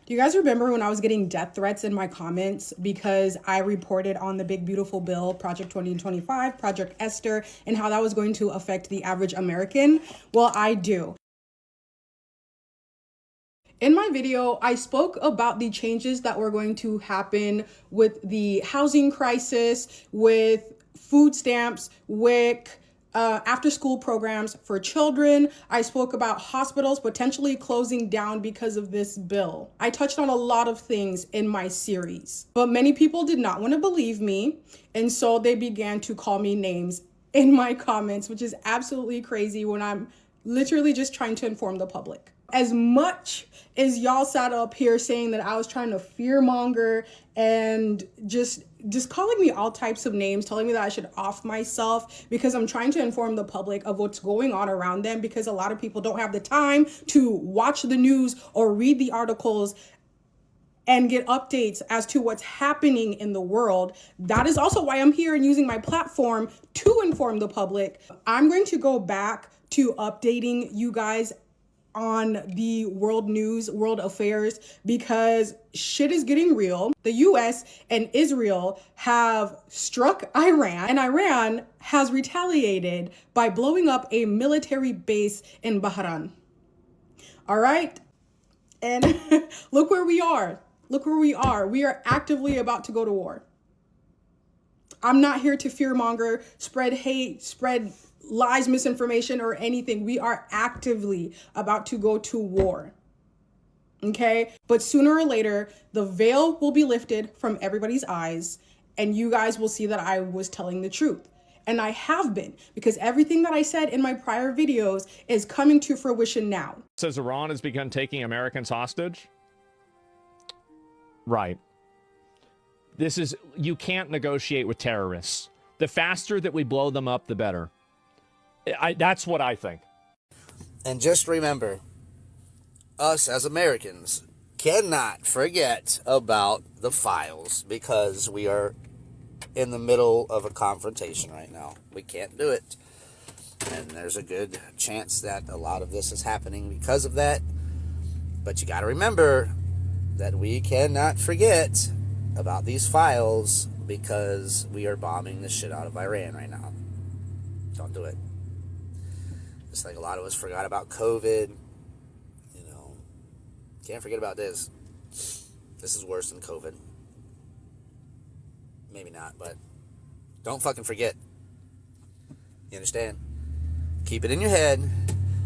Do you guys remember when I was getting death threats in my comments because I reported on the big beautiful bill, Project 2025, Project Esther, and how that was going to affect the average American? Well, I do. In my video, I spoke about the changes that were going to happen with the housing crisis, with food stamps, WIC, after school programs for children. I spoke about hospitals potentially closing down because of this bill. I touched on a lot of things in my series, but many people did not want to believe me. And so they began to call me names in my comments, which is absolutely crazy when I'm literally just trying to inform the public. As much as y'all sat up here saying that I was trying to fearmonger and just calling me all types of names, telling me that I should off myself because I'm trying to inform the public of what's going on around them, because a lot of people don't have the time to watch the news or read the articles and get updates as to what's happening in the world. That is also why I'm here and using my platform to inform the public. I'm going to go back to updating you guys on the world news, world affairs, because shit is getting real. The US and Israel have struck Iran, and Iran has retaliated by blowing up a military base in Bahrain. All right? And look where we are. Look where we are. We are actively about to go to war. I'm not here to fearmonger, spread hate, spread lies, misinformation, or anything. We are actively about to go to war. Okay? But sooner or later, the veil will be lifted from everybody's eyes, and you guys will see that I was telling the truth. And I have been, because everything that I said in my prior videos is coming to fruition now. Says Iran has begun taking Americans hostage. Right. You can't negotiate with terrorists. The faster that we blow them up, the better. That's what I think. And just remember, us as Americans cannot forget about the files, because we are in the middle of a confrontation right now. We can't do it. And there's a good chance that a lot of this is happening because of that. But you got to remember that we cannot forget about these files, because we are bombing the shit out of Iran right now. Don't do it. Just like a lot of us forgot about COVID. Can't forget about this. This is worse than COVID. Maybe not, but don't fucking forget. You understand? Keep it in your head,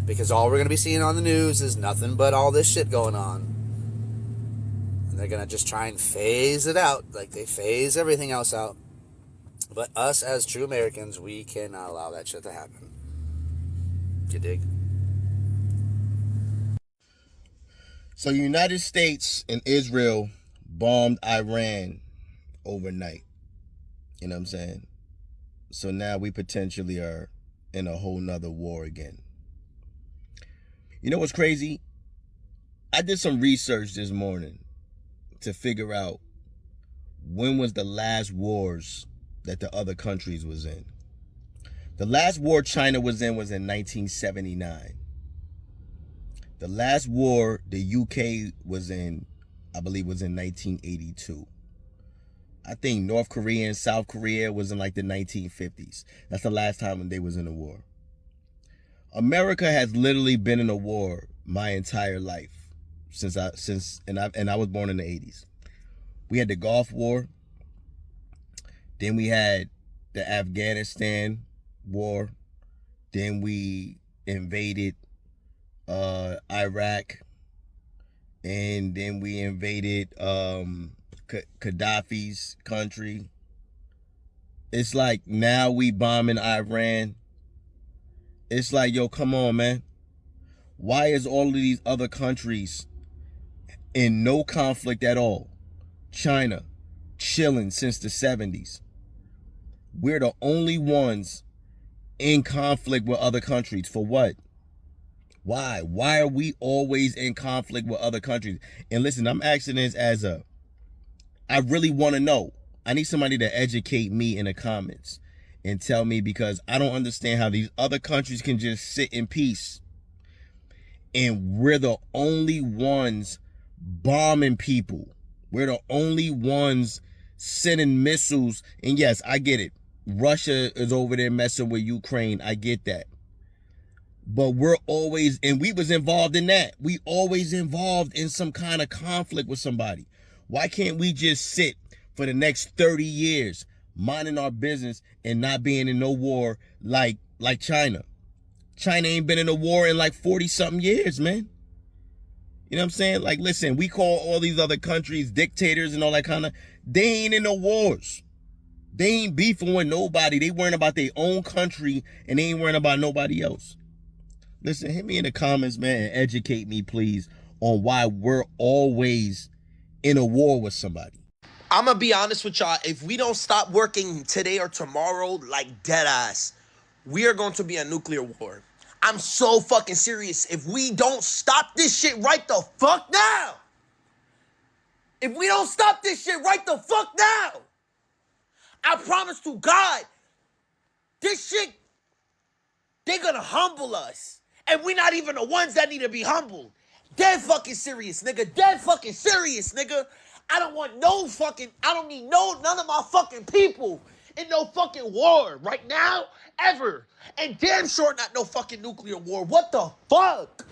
because all we're going to be seeing on the news is nothing but all this shit going on. And they're going to just try and phase it out like they phase everything else out. But us as true Americans, we cannot allow that shit to happen. You dig? So the United States and Israel bombed Iran overnight. You know what I'm saying? So now we potentially are in a whole nother war again. You know what's crazy? I did some research this morning to figure out when was the last wars that the other countries was in. The last war China was in 1979. The last war the UK was in, I believe, was in 1982. I think North Korea and South Korea was in like the 1950s. That's the last time when they was in a war. America has literally been in a war my entire life and I was born in the 80s. We had the Gulf War. Then we had the Afghanistan War. Then we invaded Iraq, and then we invaded Gaddafi's country. It's like now we bombing Iran. It's like, yo, come on, man. Why is all of these other countries in no conflict at all? China, chilling since the 70s. We're the only ones in conflict with other countries. For what? Why? Why are we always in conflict with other countries? And listen, I'm asking this I really want to know. I need somebody to educate me in the comments and tell me, because I don't understand how these other countries can just sit in peace. And we're the only ones bombing people. We're the only ones sending missiles. And yes, I get it. Russia is over there messing with Ukraine. I get that. But we're always, and we was involved in that. We always involved in some kind of conflict with somebody. Why can't we just sit for the next 30 years minding our business and not being in no war like China? China ain't been in a war in like 40 something years, man. You know what I'm saying? Like, listen, we call all these other countries dictators and all that kind of, they ain't in no wars. They ain't beefing with nobody. They worrying about their own country and they ain't worrying about nobody else. Listen, hit me in the comments, man, and educate me, please, on why we're always in a war with somebody. I'm gonna be honest with y'all. If we don't stop working today or tomorrow, like dead ass, we are going to be a nuclear war. I'm so fucking serious. If we don't stop this shit right the fuck now, if we don't stop this shit right the fuck now, I promise to God, this shit, they're gonna humble us. And we're not even the ones that need to be humbled. Dead fucking serious, nigga. Dead fucking serious, nigga. I don't need none of my fucking people in no fucking war right now, ever. And damn sure not no fucking nuclear war. What the fuck?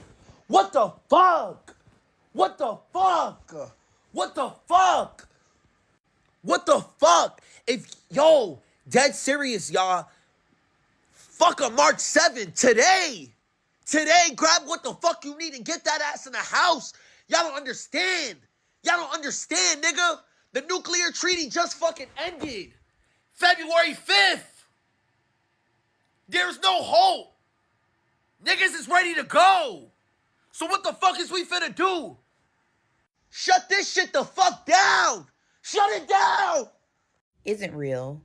What the fuck? What the fuck? What the fuck? What the fuck? Dead serious, y'all. Fuck a March 7th today. Today, grab what the fuck you need and get that ass in the house. Y'all don't understand. Y'all don't understand, nigga. The nuclear treaty just fucking ended. February 5th. There's no hope. Niggas is ready to go. So what the fuck is we finna do? Shut this shit the fuck down. Shut it down. Isn't real,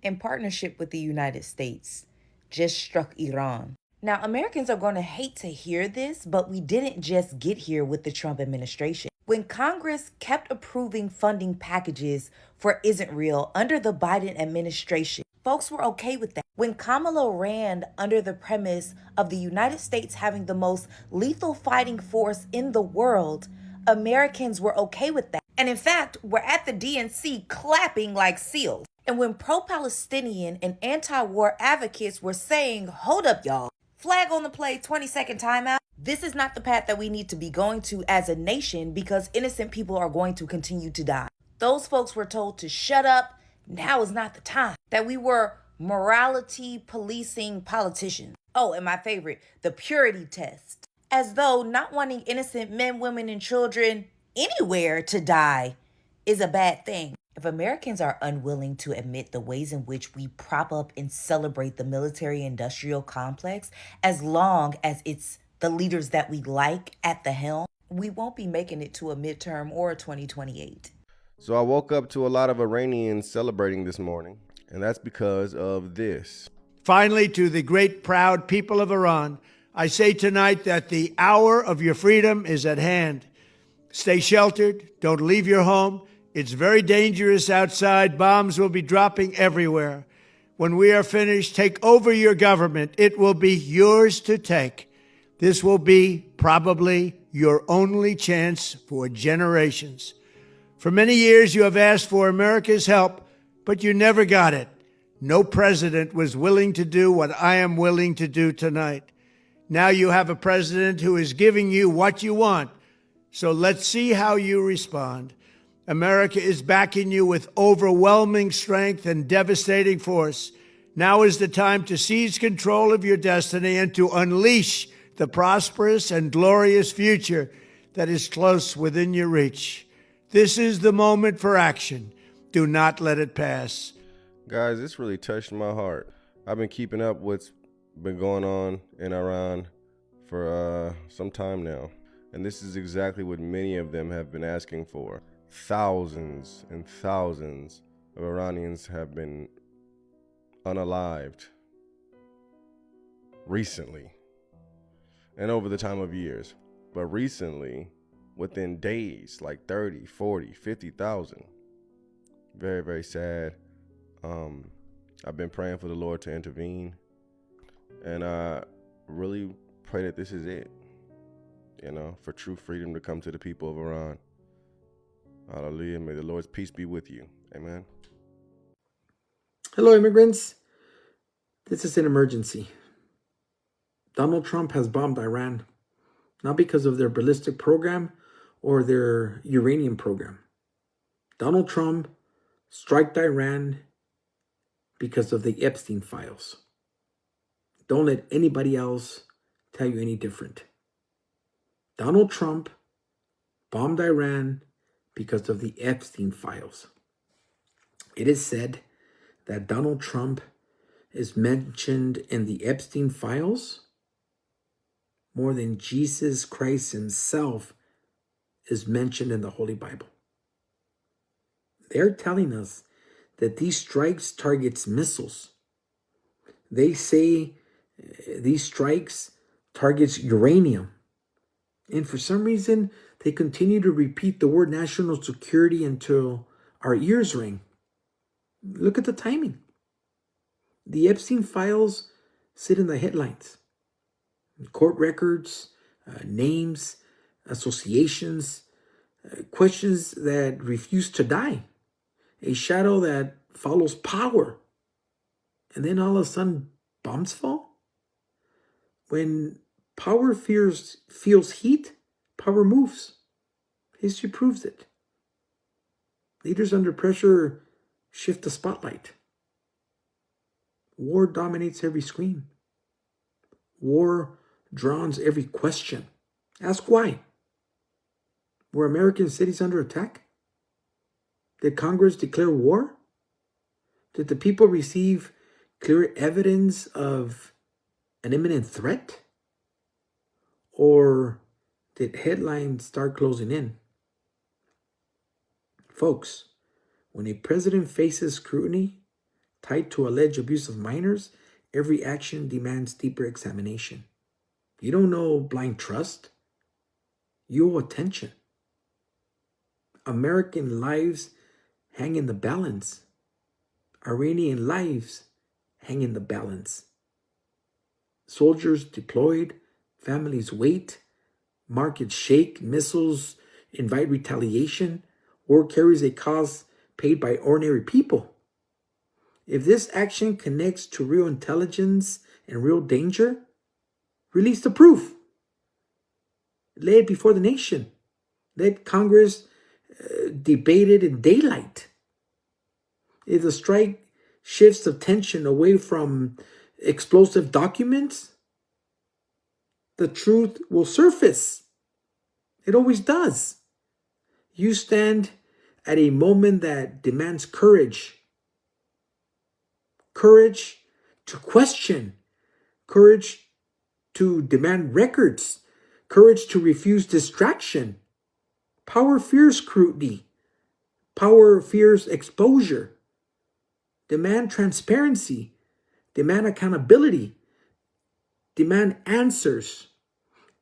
in partnership with the United States, just struck Iran. Now, Americans are going to hate to hear this, but we didn't just get here with the Trump administration. When Congress kept approving funding packages for Isn't Real under the Biden administration, folks were okay with that. When Kamala ran under the premise of the United States having the most lethal fighting force in the world, Americans were okay with that. And in fact, we're at the DNC clapping like seals. And when pro-Palestinian and anti-war advocates were saying, hold up, y'all, flag on the play, 20-second timeout. This is not the path that we need to be going to as a nation because innocent people are going to continue to die. Those folks were told to shut up. Now is not the time. That we were morality policing politicians. Oh, and my favorite, the purity test. As though not wanting innocent men, women, and children anywhere to die is a bad thing. If Americans are unwilling to admit the ways in which we prop up and celebrate the military-industrial complex, as long as it's the leaders that we like at the helm, we won't be making it to a midterm or a 2028. So I woke up to a lot of Iranians celebrating this morning, and that's because of this. Finally, to the great proud people of Iran, I say tonight that the hour of your freedom is at hand. Stay sheltered. Don't leave your home. It's very dangerous outside. Bombs will be dropping everywhere. When we are finished, take over your government. It will be yours to take. This will be probably your only chance for generations. For many years, you have asked for America's help, but you never got it. No president was willing to do what I am willing to do tonight. Now you have a president who is giving you what you want. So let's see how you respond. America is backing you with overwhelming strength and devastating force. Now is the time to seize control of your destiny and to unleash the prosperous and glorious future that is close within your reach. This is the moment for action. Do not let it pass. Guys, this really touched my heart. I've been keeping up what's been going on in Iran for some time now. And this is exactly what many of them have been asking for. Thousands and thousands of Iranians have been unalived recently and over the time of years. But recently, within days, like 30, 40, 50,000. Very, very sad. I've been praying for the Lord to intervene. And I really pray that this is it. for true freedom to come to the people of Iran. Hallelujah. May the Lord's peace be with you. Amen. Hello, immigrants. This is an emergency. Donald Trump has bombed Iran, not because of their ballistic program or their uranium program. Donald Trump struck Iran because of the Epstein files. Don't let anybody else tell you any different. Donald Trump bombed Iran because of the Epstein files. It is said that Donald Trump is mentioned in the Epstein files more than Jesus Christ himself is mentioned in the Holy Bible. They're telling us that these strikes targets missiles. They say these strikes targets uranium. And for some reason, they continue to repeat the word national security until our ears ring. Look at the timing. The Epstein files sit in the headlines. Court records, names, associations, questions that refuse to die. A shadow that follows power. And then all of a sudden, bombs fall? When power feels heat, power moves. History proves it. Leaders under pressure shift the spotlight. War dominates every screen. War drowns every question. Ask why. Were American cities under attack? Did Congress declare war? Did the people receive clear evidence of an imminent threat? Or did headlines start closing in? Folks, when a president faces scrutiny tied to alleged abuse of minors, every action demands deeper examination. You don't know blind trust. You owe attention. American lives hang in the balance. Iranian lives hang in the balance. Soldiers deployed, families wait, markets shake, missiles invite retaliation. War carries a cost paid by ordinary people. If this action connects to real intelligence and real danger, release the proof. Lay it before the nation. Let Congress debate it in daylight. If the strike shifts attention away from explosive documents, the truth will surface. It always does. You stand at a moment that demands courage. Courage to question. Courage to demand records. Courage to refuse distraction. Power fears scrutiny. Power fears exposure. Demand transparency. Demand accountability. Demand answers.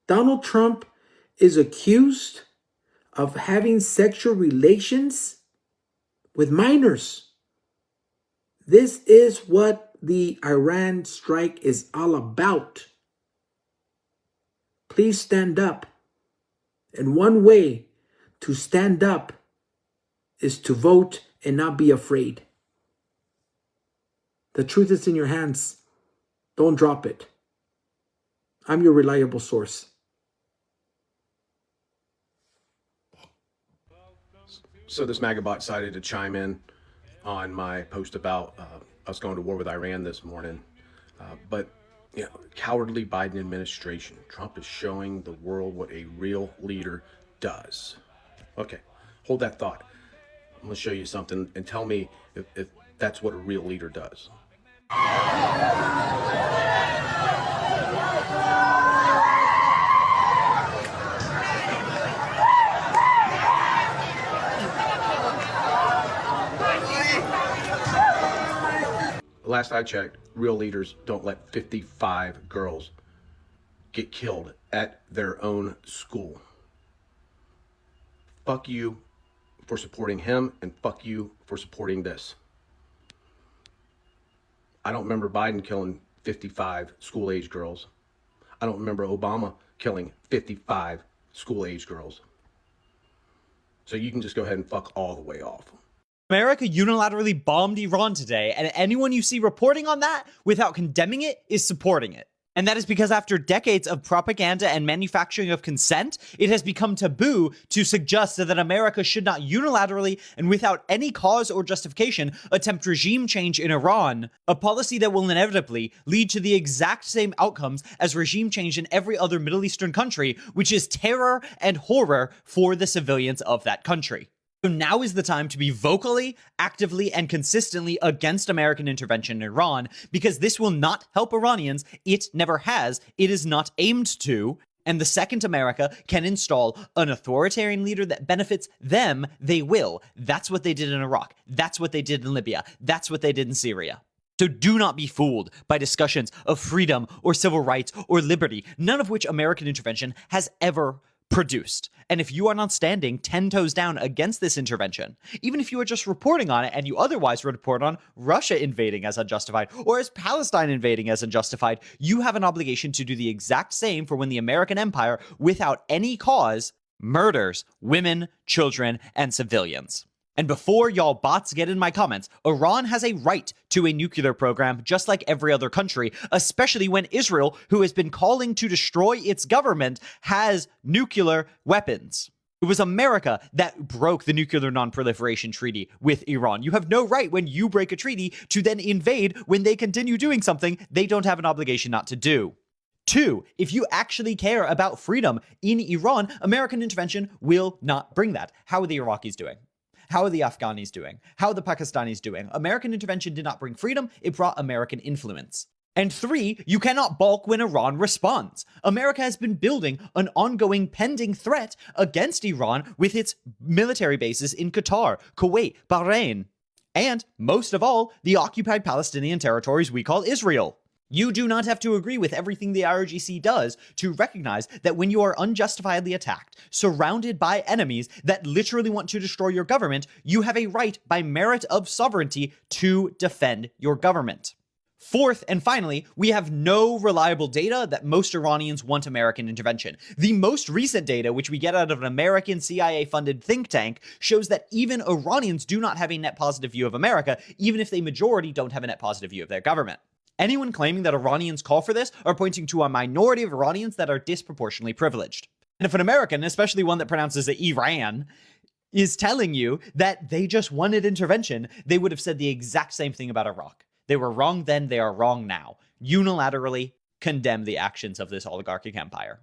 Donald Trump is accused of having sexual relations with minors. This is what the Iran strike is all about. Please stand up. And one way to stand up is to vote and not be afraid. The truth is in your hands. Don't drop it. I'm your reliable source. So this Magabot decided to chime in on my post about us going to war with Iran this morning. But cowardly Biden administration. Trump is showing the world what a real leader does. Okay, hold that thought. I'm going to show you something and tell me if that's what a real leader does. Last I checked, real leaders don't let 55 girls get killed at their own school. Fuck you for supporting him, and fuck you for supporting this. I don't remember Biden killing 55 school-age girls. I don't remember Obama killing 55 school-age girls. So you can just go ahead and fuck all the way off. America unilaterally bombed Iran today, and anyone you see reporting on that without condemning it is supporting it. And that is because after decades of propaganda and manufacturing of consent, it has become taboo to suggest that America should not unilaterally and without any cause or justification attempt regime change in Iran, a policy that will inevitably lead to the exact same outcomes as regime change in every other Middle Eastern country, which is terror and horror for the civilians of that country. So now is the time to be vocally, actively, and consistently against American intervention in Iran, because this will not help Iranians. It never has. It is not aimed to. And the second America can install an authoritarian leader that benefits them, they will. That's what they did in Iraq. That's what they did in Libya. That's what they did in Syria. So do not be fooled by discussions of freedom or civil rights or liberty, none of which American intervention has ever produced. And if you are not standing 10 toes down against this intervention, even if you are just reporting on it and you otherwise report on Russia invading as unjustified or as Palestine invading as unjustified, you have an obligation to do the exact same for when the American empire, without any cause, murders women, children, and civilians. And before y'all bots get in my comments, Iran has a right to a nuclear program just like every other country, especially when Israel, who has been calling to destroy its government, has nuclear weapons. It was America that broke the Nuclear Non-Proliferation Treaty with Iran. You have no right when you break a treaty to then invade when they continue doing something they don't have an obligation not to do. 2, if you actually care about freedom in Iran, American intervention will not bring that. How are the Iraqis doing? How are the Afghanis doing? How are the Pakistanis doing? American intervention did not bring freedom, it brought American influence. And 3, you cannot balk when Iran responds. America has been building an ongoing pending threat against Iran with its military bases in Qatar, Kuwait, Bahrain, and, most of all, the occupied Palestinian territories we call Israel. You do not have to agree with everything the IRGC does to recognize that when you are unjustifiably attacked, surrounded by enemies that literally want to destroy your government, you have a right by merit of sovereignty to defend your government. 4th, and finally, we have no reliable data that most Iranians want American intervention. The most recent data, which we get out of an American CIA-funded think tank, shows that even Iranians do not have a net positive view of America, even if the majority don't have a net positive view of their government. Anyone claiming that Iranians call for this are pointing to a minority of Iranians that are disproportionately privileged. And if an American, especially one that pronounces it Iran, is telling you that they just wanted intervention, they would have said the exact same thing about Iraq. They were wrong then, they are wrong now. Unilaterally condemn the actions of this oligarchic empire.